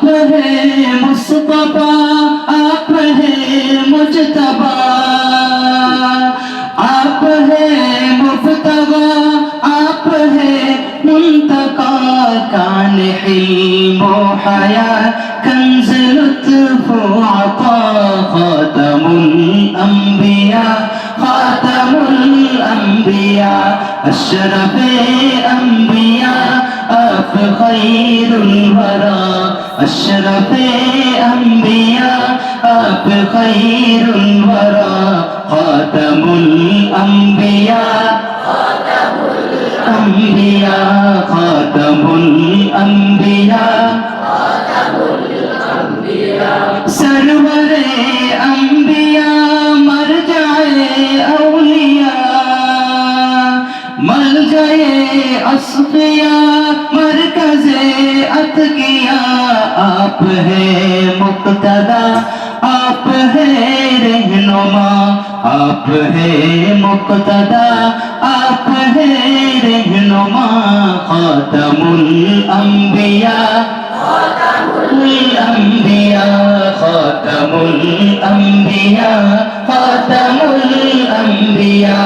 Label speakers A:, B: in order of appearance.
A: आप है मुस्तफा, आप है मुजतबा, आप है मुफ्तगा, आप है मुंतका, कान हिल्म हया कंज़ लुत्फ़ अता, खातमुल अंबिया, खातमुल अंबिया, अशरफे अंबिया, आप खैरुल वरा, अशरफे अंबिया, आप खैरुल वरा, खातमुल अंबिया, अंबिया, खातमुल अंबिया, सरवरे अंबिया, मर जाए औलिया, मर जाए अस्फिया, मरकज़े अतकिया, आप है मुक्तदा, आप है रहनुमा, आप है मुक्तदा, आप है रहनुमा, खातमुल अंबिया, अंबिया, खातमुल अंबिया, खातमुल अंबिया।